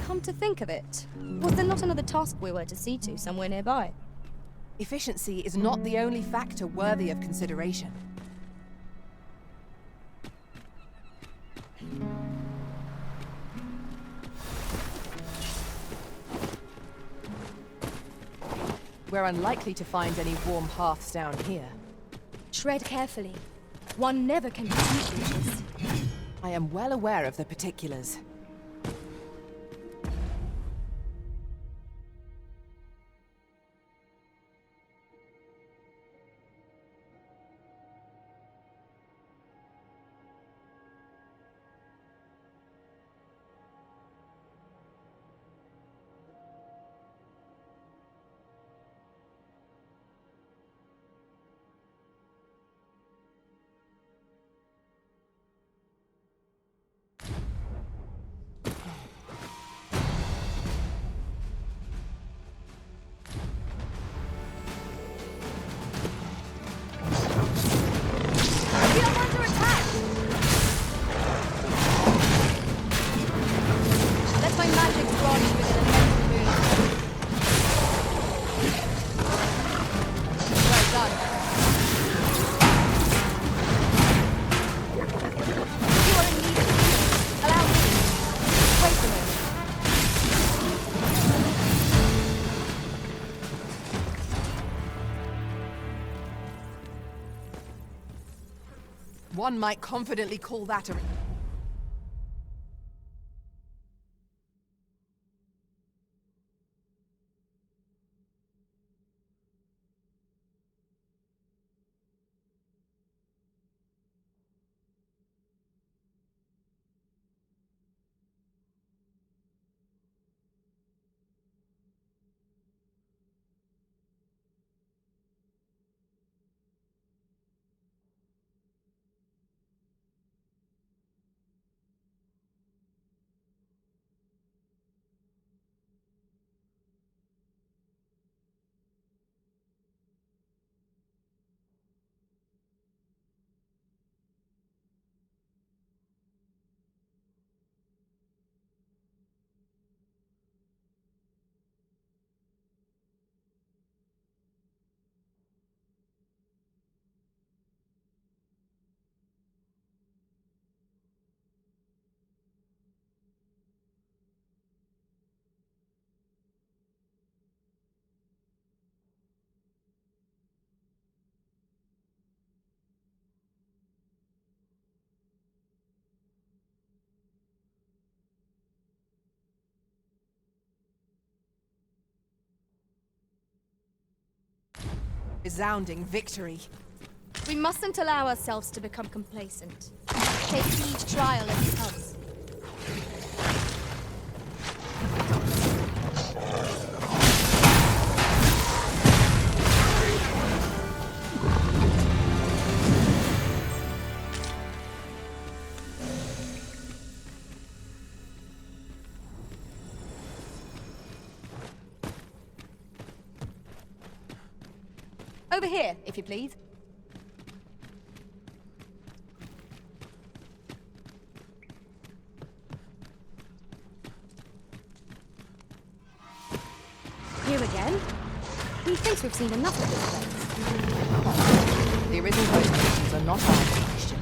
Come to think of it, was there not another task we were to see to somewhere nearby? Efficiency is not the only factor worthy of consideration. We're unlikely to find any warm hearths down here. Tread carefully. One never can be too cautious. I am well aware of the particulars. One might confidently call that a... resounding victory. We mustn't allow ourselves to become complacent. Take each trial as it comes. Over here, if you please. Here again? He thinks we've seen enough of this place. The arisen questions are not our question.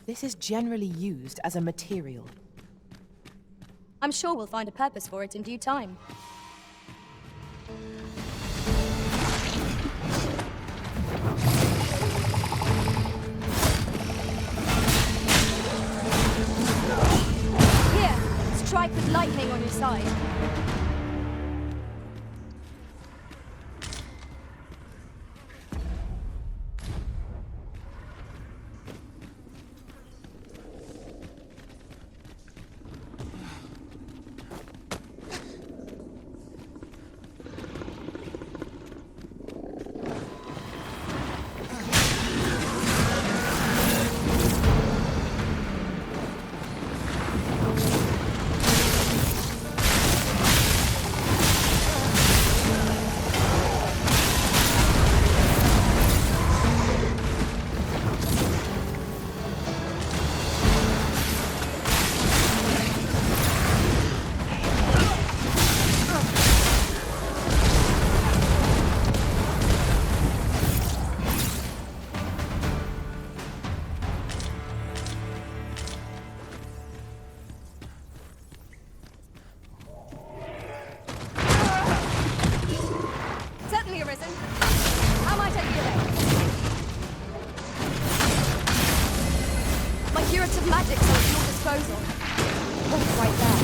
This is generally used as a material. I'm sure we'll find a purpose for it in due time. Here, strike with lightning on your side. spirits of magic are at your disposal. What's right there?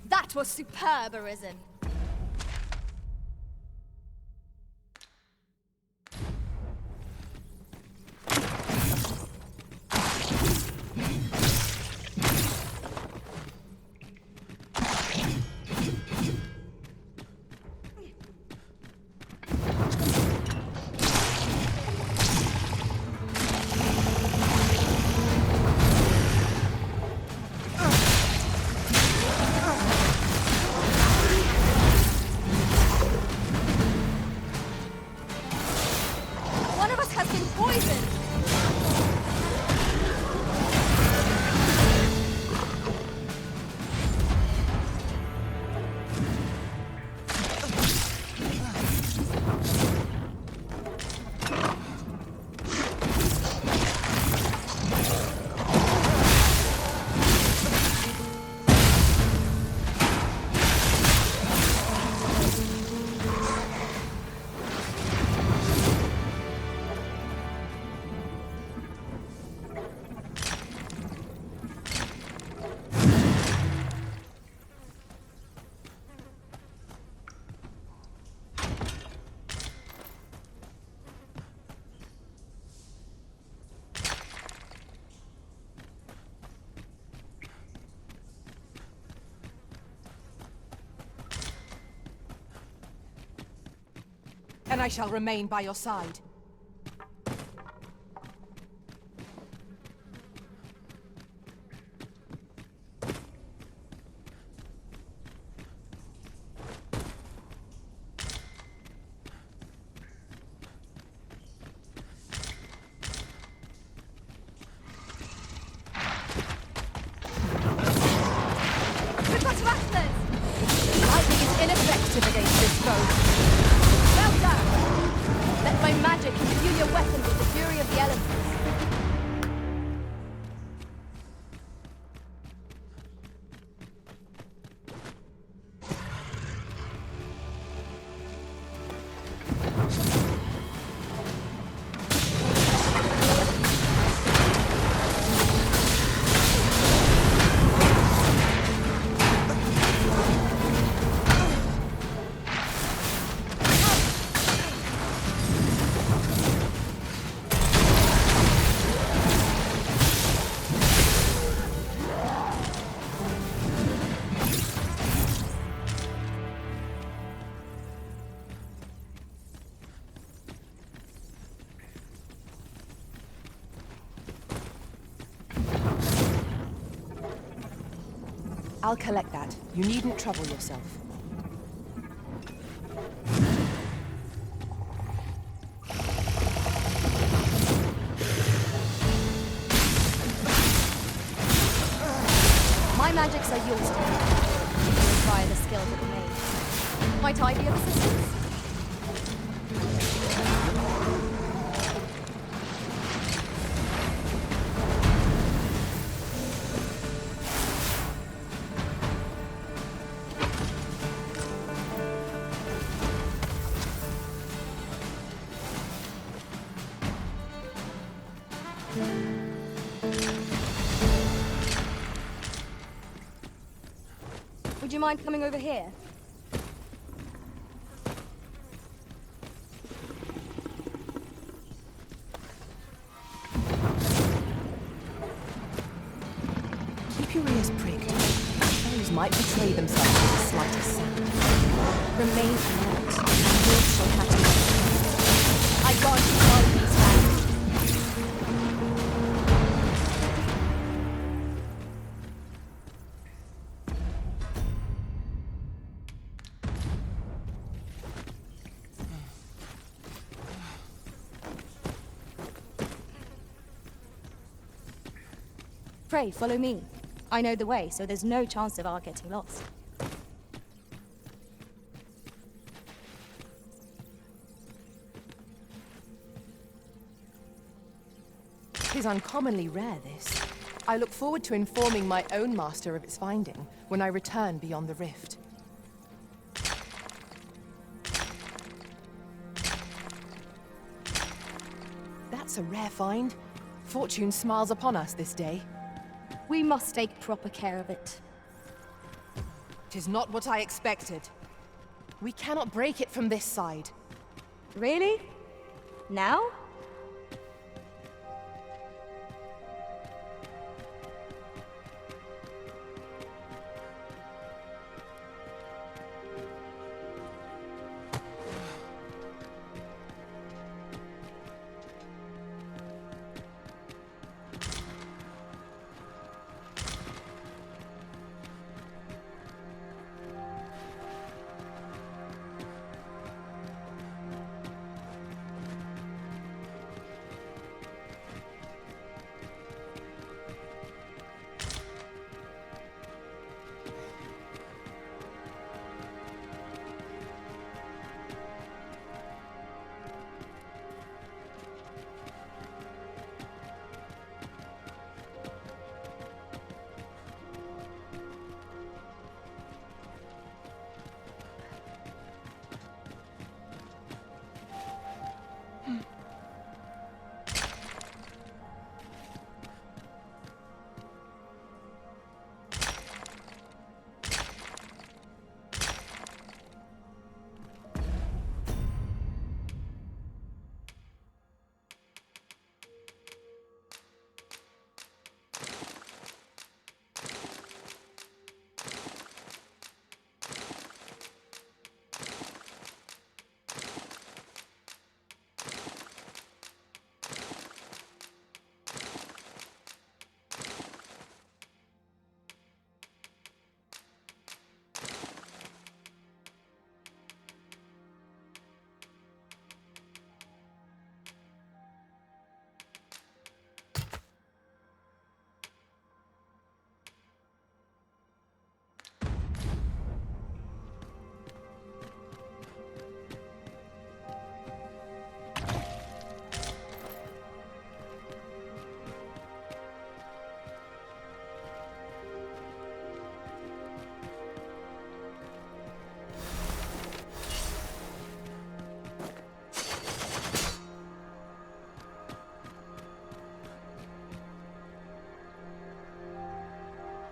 That was superb, Arisen. And I shall remain by your side. We've got rattlers! Lightning is ineffective against this foe. Well done! Let my magic imbue your weapon with the fury of the elements. I'll collect that. You needn't trouble yourself. My magics are yours to keep. You can acquire the skills of the mage. Might I be of assistance? Would you mind coming over here? Keep your ears pricked. Foes might betray themselves with the slightest sound. Remain alert, and you shall have to. I grant you all these facts. Pray, follow me. I know the way, so there's no chance of our getting lost. Tis uncommonly rare, this. I look forward to informing my own master of its finding when I return beyond the rift. That's a rare find. Fortune smiles upon us this day. We must take proper care of it. 'Tis not what I expected. We cannot break it from this side. Really? Now?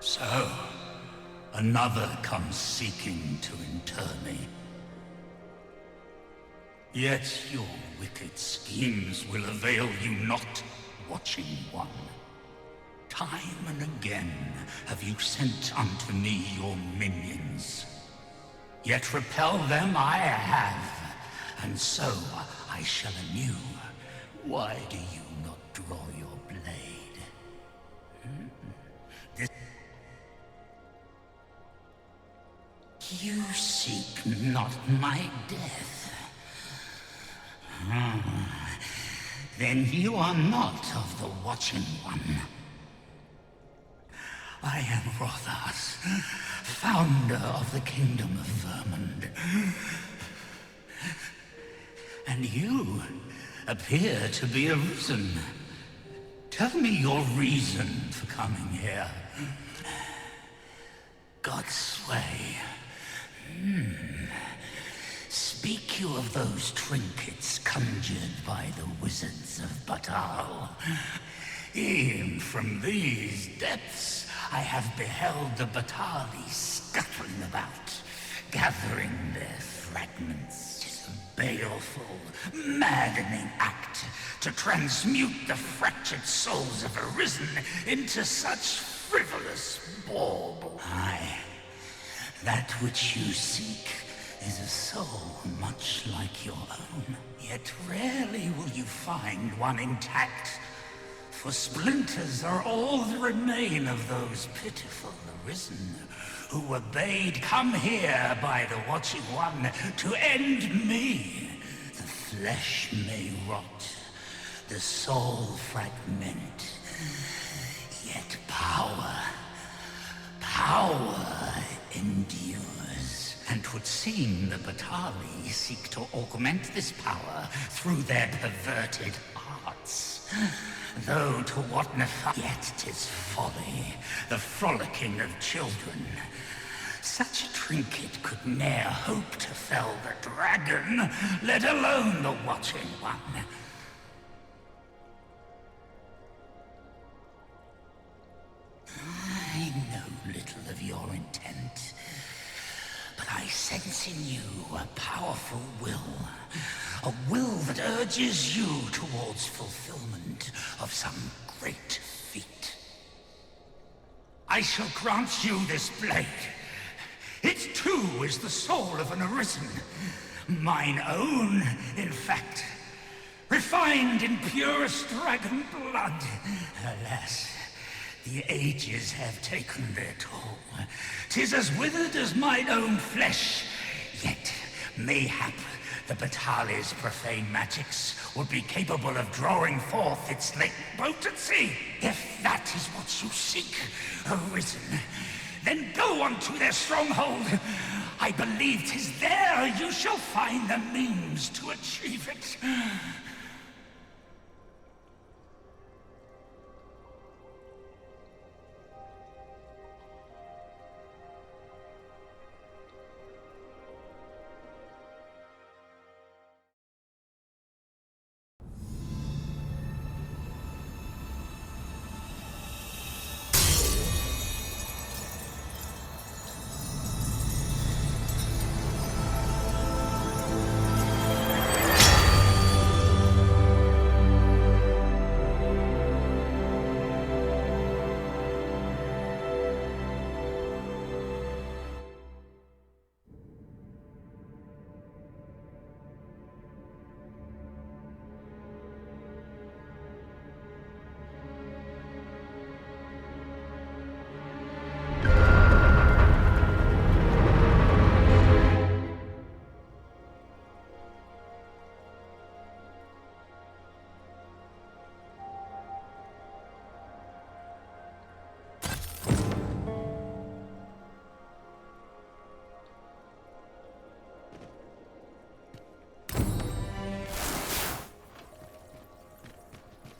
So, another comes seeking to inter me. Yet your wicked schemes will avail you not, Watching One. Time and again have you sent unto me your minions. Yet repel them I have, and so I shall anew. Why do you not draw your blade? You seek not my death. Then you are not of the Watching One. I am Rothas, founder of the Kingdom of Vermund. And you appear to be arisen. Tell me your reason for coming here. Godsway. Speak you of those trinkets conjured by the wizards of Batal. E'en from these depths I have beheld the Batali scuttling about, gathering their fragments. 'Tis a baleful, maddening act to transmute the fractured souls of Arisen into such frivolous bauble. Aye, that which you seek is a soul much like your own. Yet rarely will you find one intact, for splinters are all that remain of those pitiful Arisen who were bade come here by the Watching One to end me. The flesh may rot, the soul fragment, yet power it would seem the Batali seek to augment this power through their perverted arts. Though to what yet 'tis folly, the frolicking of children. Such a trinket could ne'er hope to fell the dragon, let alone the watching one. I know little of your intent, but I sense in you a powerful will. A will that urges you towards fulfillment of some great feat. I shall grant you this blade. It too is the soul of an arisen. Mine own, in fact. Refined in purest dragon blood. Alas, the ages have taken their toll. 'Tis as withered as mine own flesh. Yet, mayhap, the Batali's profane magics would be capable of drawing forth its late potency. If that is what you seek, arisen, then go on to their stronghold. I believe 'tis there you shall find the means to achieve it.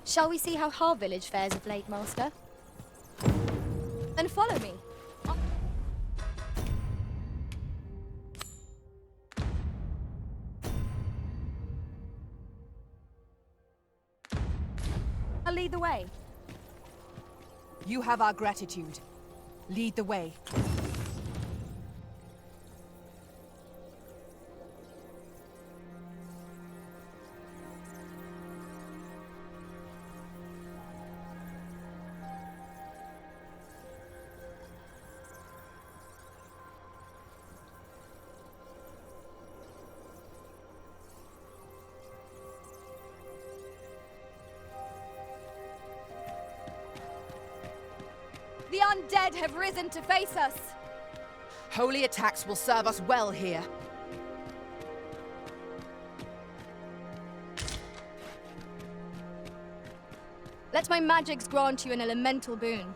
Shall we see how Har village fares of late, Master? Then follow me. I'll lead the way. You have our gratitude. Lead the way. The undead have risen to face us. Holy attacks will serve us well here. Let my magics grant you an elemental boon.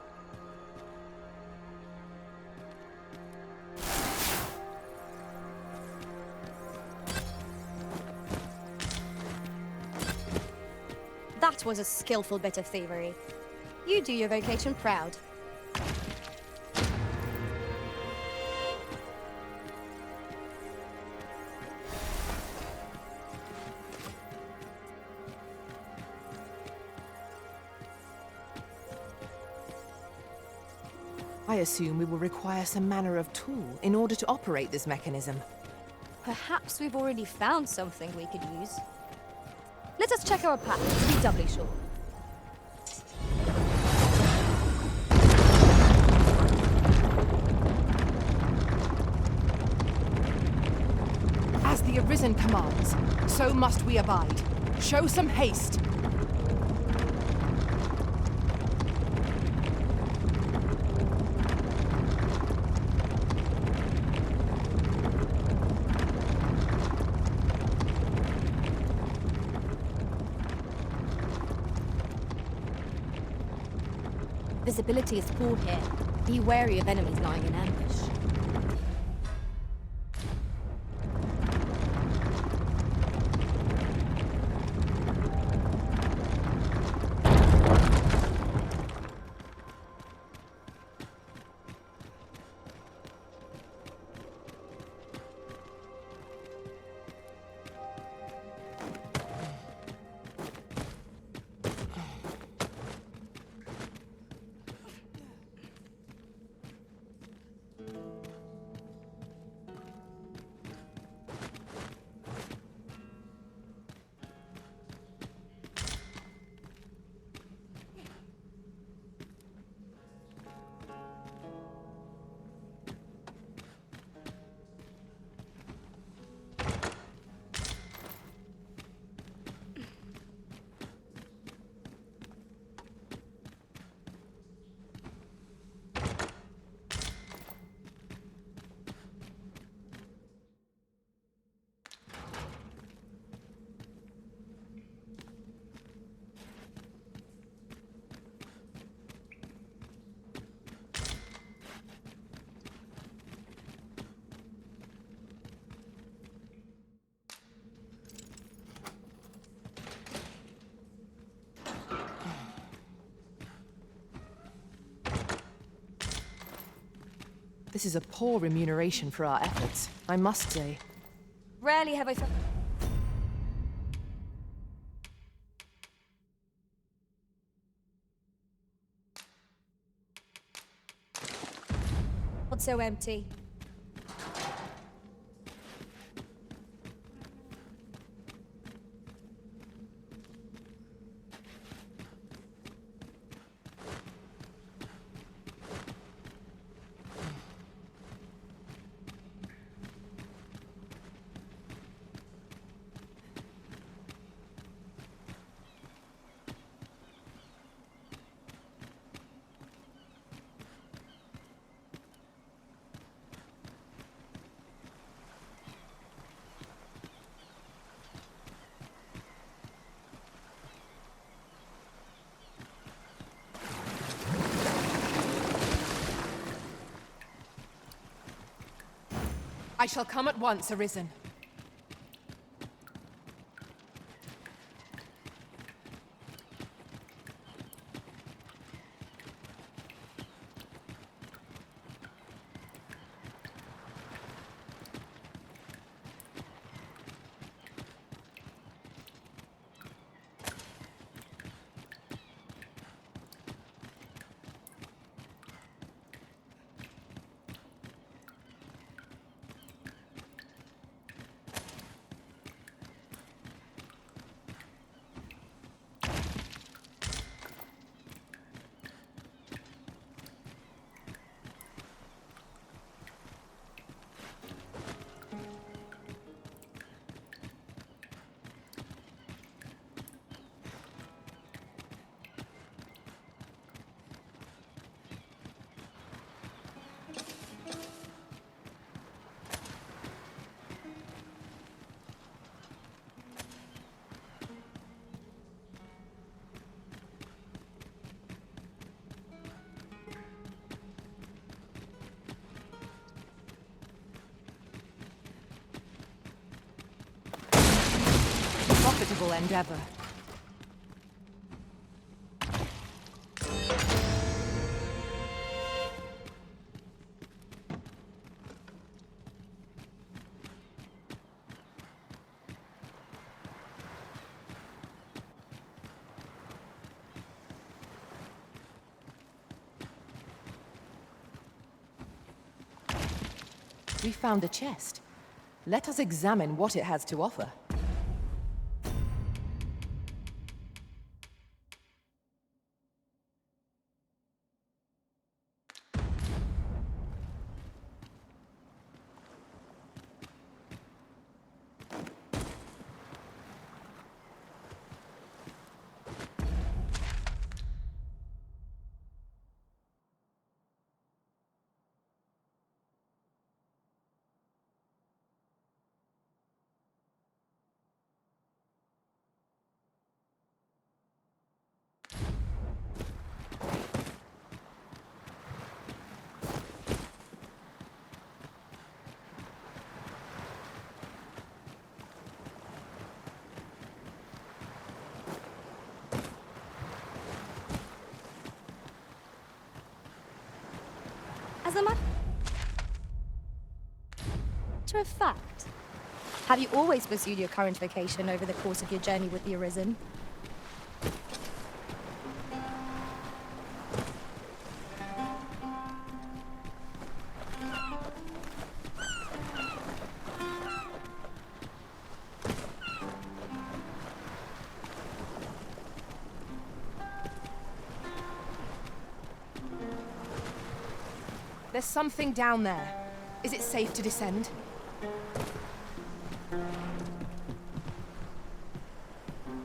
That was a skillful bit of thievery. You do your vocation proud. I assume we will require some manner of tool in order to operate this mechanism. Perhaps we've already found something we could use. Let us check our packs to be doubly sure. As the Arisen commands, so must we abide. Show some haste. Visibility is poor here. Be wary of enemies lying in ambush. This is a poor remuneration for our efforts, I must say. Rarely have I felt... Not so empty. I shall come at once, Arisen. Profitable endeavor. We found a chest. Let us examine what it has to offer. As a matter of fact, have you always pursued your current vocation over the course of your journey with the Arisen? There's something down there. Is it safe to descend?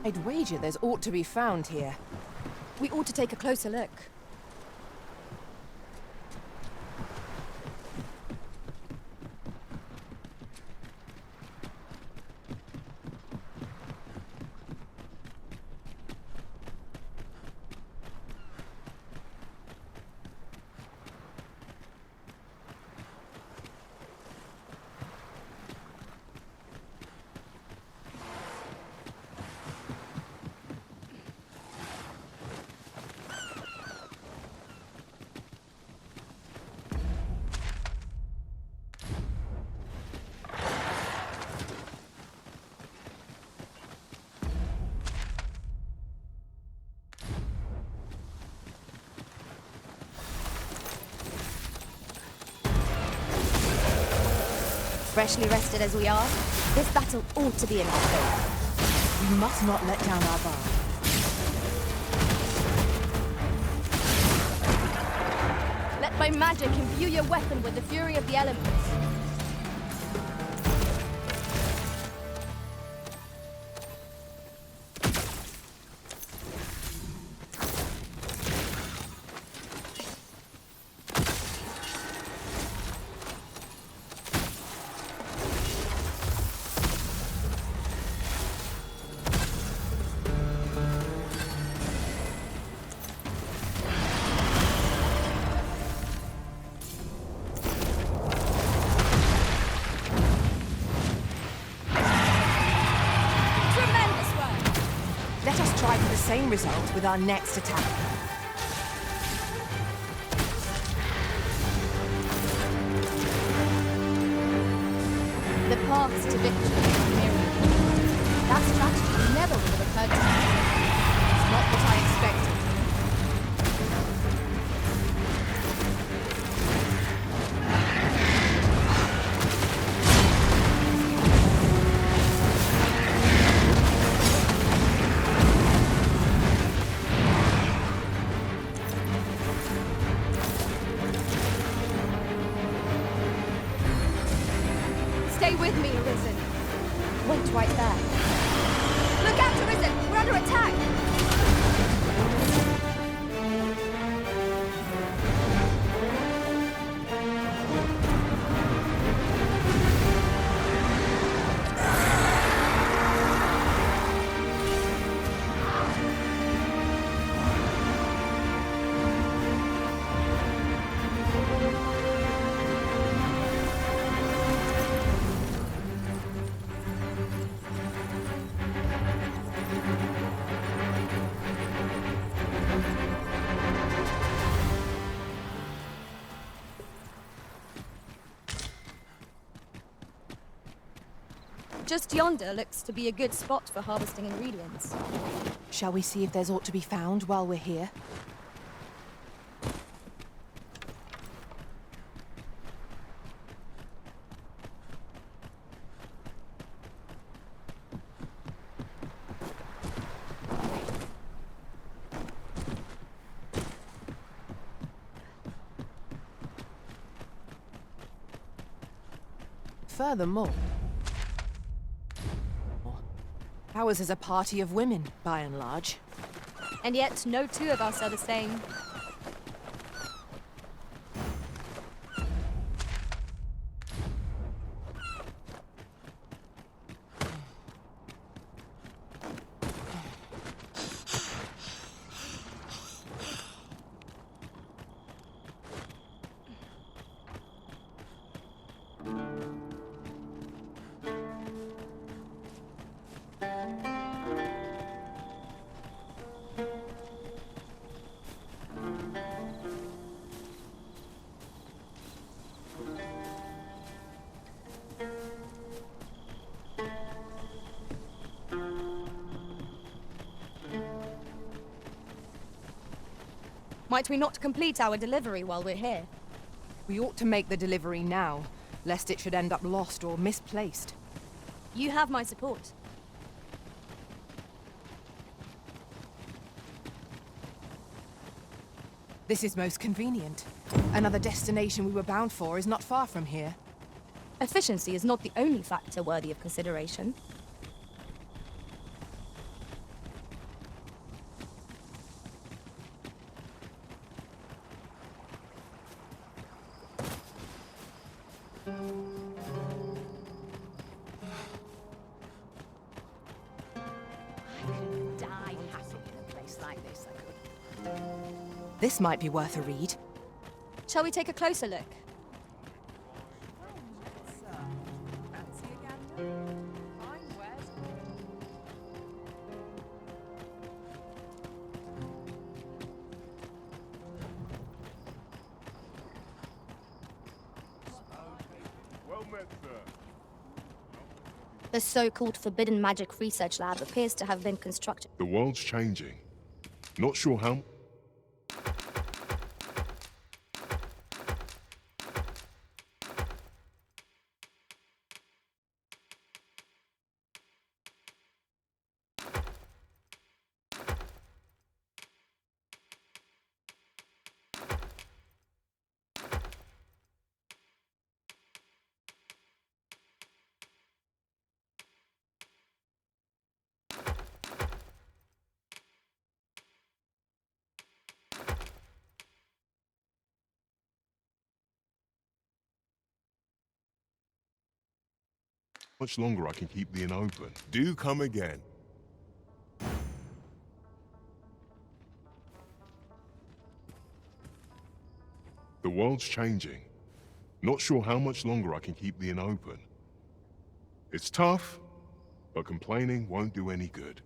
I'd wager there's aught to be found here. We ought to take a closer look. Freshly rested as we are, this battle ought to be in our favor. We must not let down our guard. Let my magic imbue your weapon with the fury of the elements. Let us try for the same result with our next attack. The path to victory is myriad. That strategy never would have occurred to me. It's not what I expected. Stay with me, Arisen. Wait right there. Look out, Arisen! We're under attack! Just yonder looks to be a good spot for harvesting ingredients. Shall we see if there's aught to be found while we're here? Furthermore, ours is a party of women, by and large. And yet, no two of us are the same. Might we not complete our delivery while we're here? We ought to make the delivery now, lest it should end up lost or misplaced. You have my support. This is most convenient. Another destination we were bound for is not far from here. Efficiency is not the only factor worthy of consideration. This might be worth a read. Shall we take a closer look? The so-called Forbidden Magic Research Lab appears to have been constructed. The world's changing. Not sure how. much longer I can keep the inn open. Do come again. The world's changing. Not sure how much longer I can keep the inn open. It's tough, but complaining won't do any good.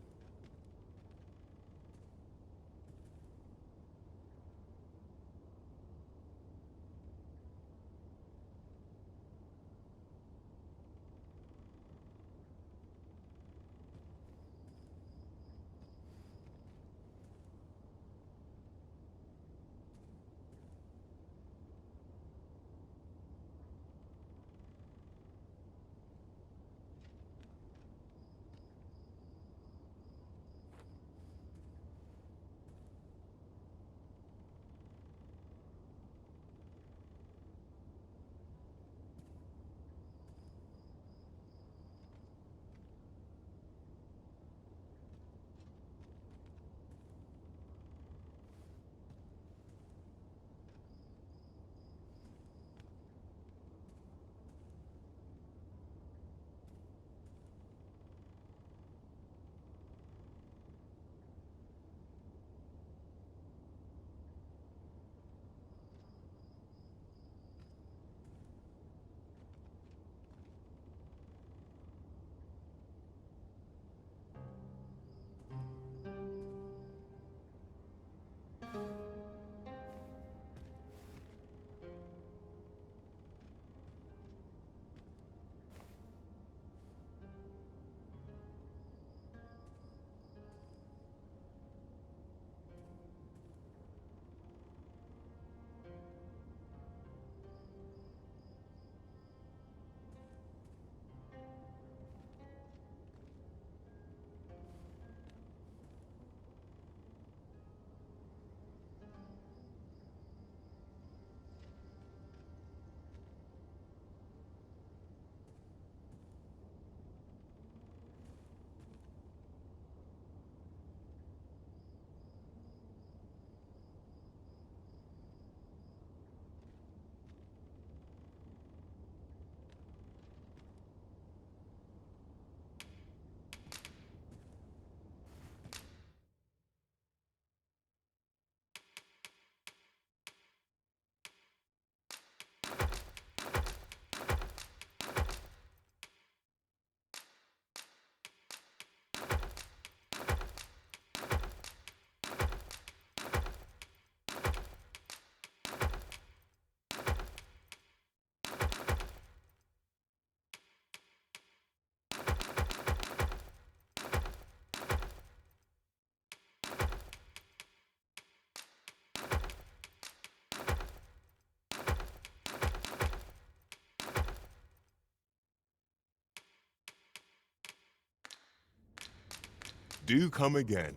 Do come again.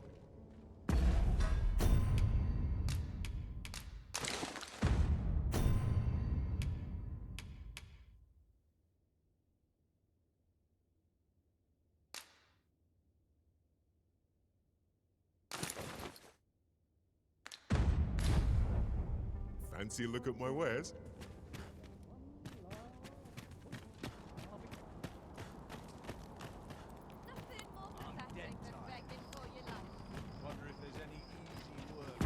Fancy a look at my wares? Nothing more pathetic than begging for your life. Wonder if there's any easy work.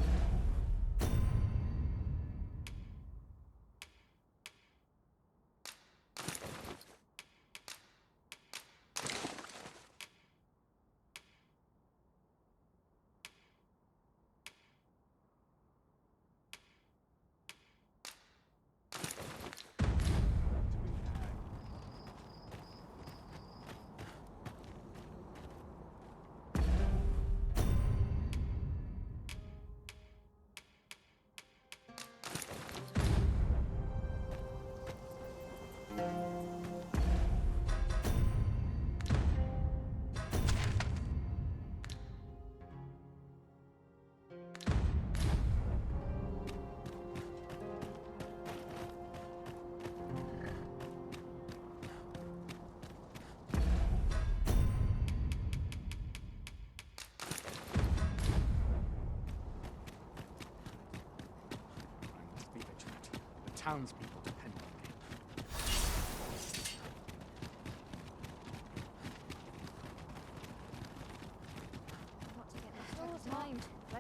Be vigilant. The townspeople depend on me.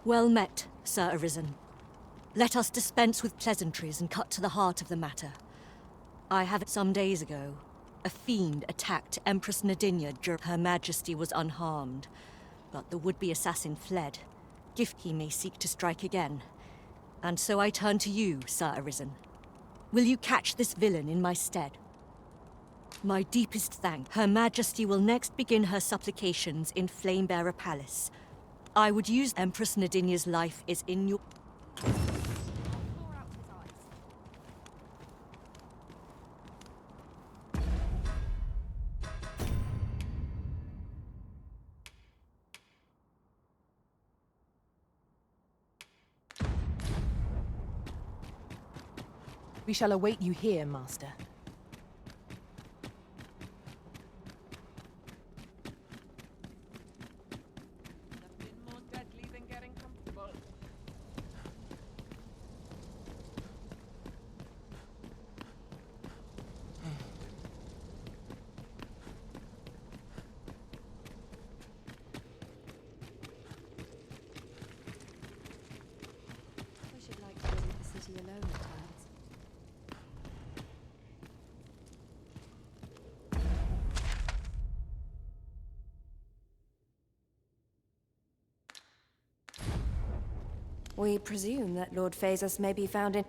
Well met, Sir Arisen. Let us dispense with pleasantries and cut to the heart of the matter. I have it some days ago. A fiend attacked Empress Nadinia during Her Majesty was unharmed, but the would-be assassin fled. Gift he may seek to strike again. And so I turn to you, Sir Arisen. Will you catch this villain in my stead? My deepest thanks. Her Majesty will next begin her supplications in Flamebearer Palace. I would use Empress Nadinia's life is in your... Pour out his eyes. We shall await you here, Master. Nothing more deadly than getting comfortable. I should like to visit the city alone at times. We presume that Lord Phaesus may be found in...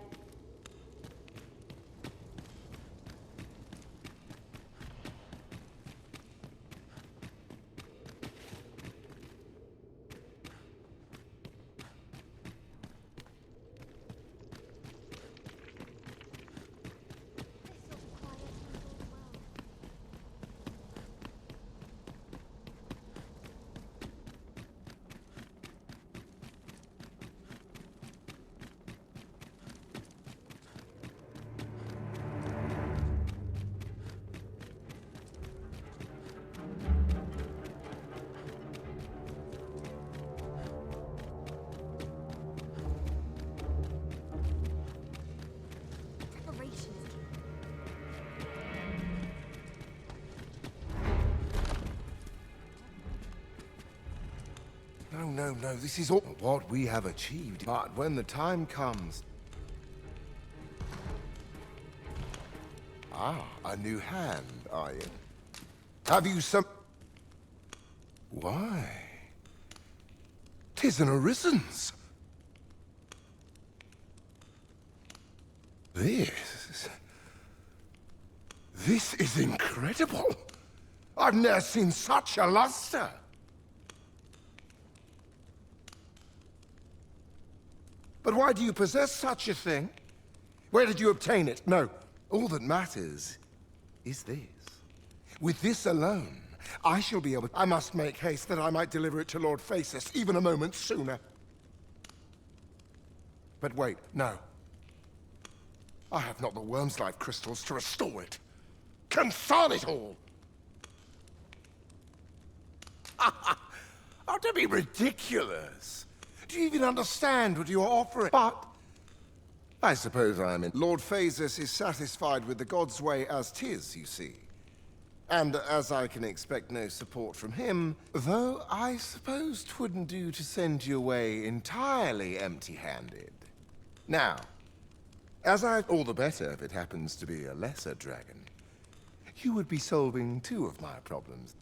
Preparations. No, this is all what we have achieved. But when the time comes... Ah, a new hand, are you? Have you some... Why? 'Tis an Arisen's. This is incredible. I've never seen such a luster. But why do you possess such a thing? Where did you obtain it? No, all that matters is this. With this alone, I shall be able... I must make haste that I might deliver it to Lord Phaesus even a moment sooner. But wait, no. I have not the Worm's Life crystals to restore it. Confound it all! Oh, don't be ridiculous. Do you even understand what you're offering? But I suppose I'm in. Lord Phaesus is satisfied with the God's way as 'tis, you see. And as I can expect no support from him, though I suppose 'twouldn't do to send you away entirely empty-handed. Now, all the better if it happens to be a lesser dragon. You would be solving two of my problems.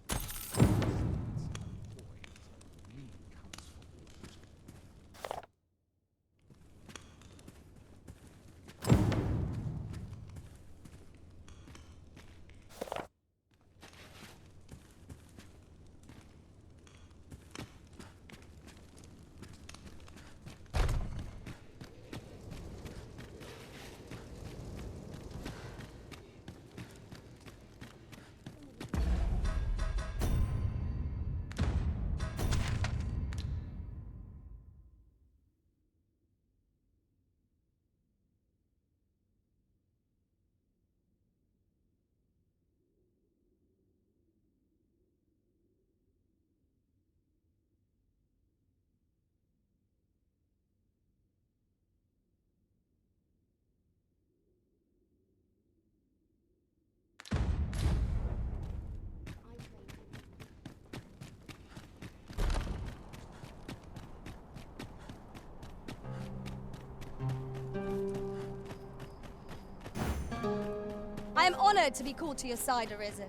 I am honored to be called to your side, Arisen.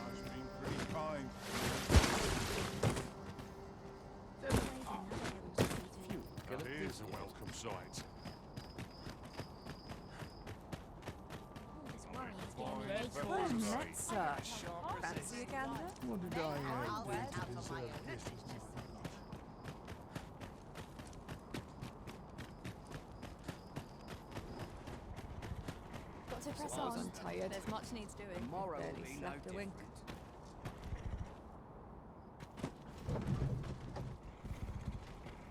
I've been pretty kind. Now here's a welcome sight. Let's fancy a gander? What did I do to deserve this? Got to press on. tired. There's much needs doing. Tomorrow Barely will be no slept a wink. different.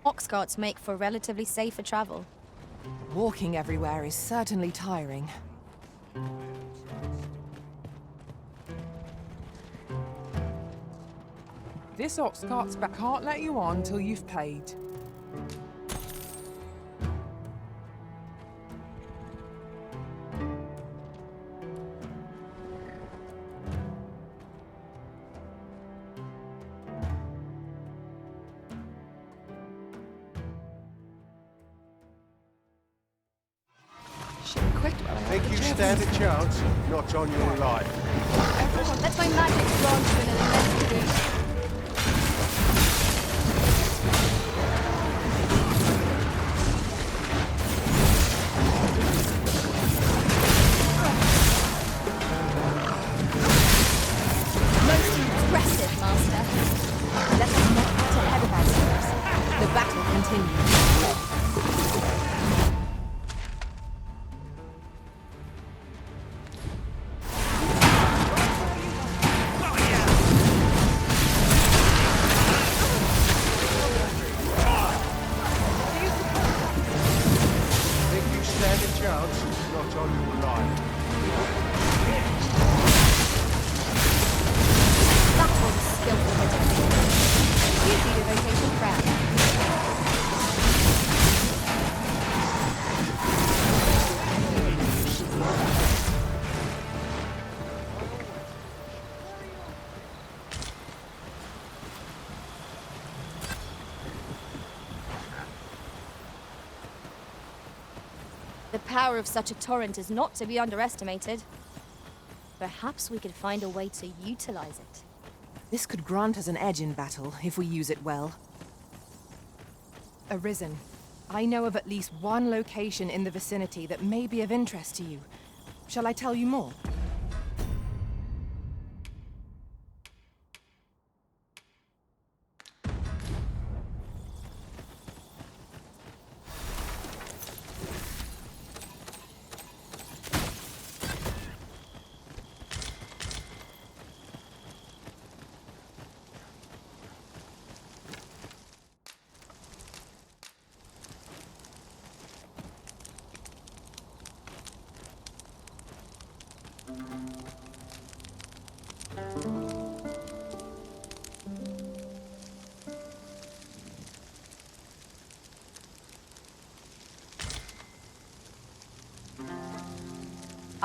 Ox carts make for relatively safer travel. Walking everywhere is certainly tiring. This ox cart's back. Can't let you on till you've paid. Should have quit while I had Think the you chance. stand a chance? Not on your life. Let my magic grant you an investigation. Most impressive, Master. Let us not get ahead of ourselves. The battle continues. Think you stand a chance? Not on your life. That was skillful hitting. You see your vacation crown. The power of such a torrent is not to be underestimated. Perhaps we could find a way to utilize it. This could grant us an edge in battle, if we use it well. Arisen, I know of at least one location in the vicinity that may be of interest to you. Shall I tell you more?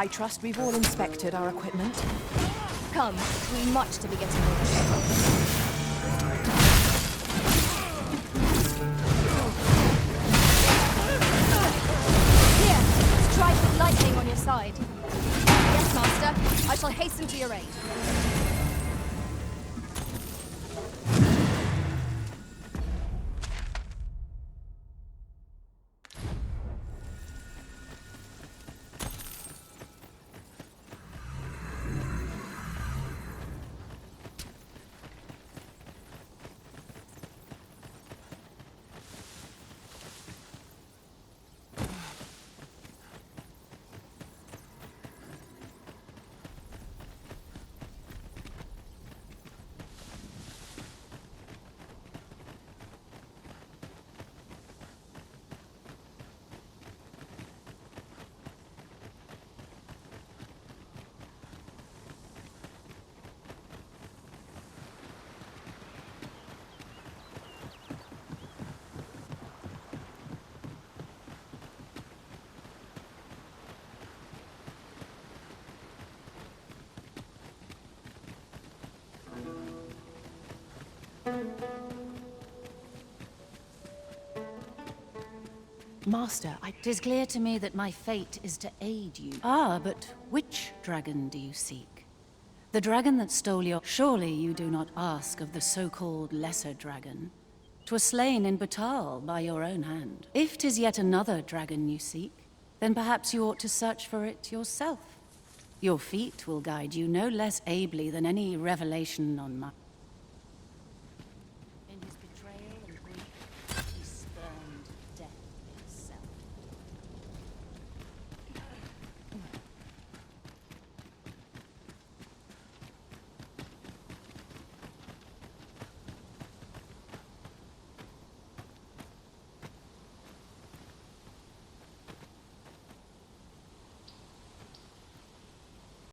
I trust we've all inspected our equipment. Come, we much to be getting rid of. Here, strike with lightning on your side. Yes, Master. I shall hasten to your aid. Master, I... 'Tis clear to me that my fate is to aid you. Ah, but which dragon do you seek? The dragon that stole your... Surely you do not ask of the so-called lesser dragon. 'Twas slain in Batal by your own hand. If 'tis yet another dragon you seek, then perhaps you ought to search for it yourself. Your feet will guide you no less ably than any revelation on my...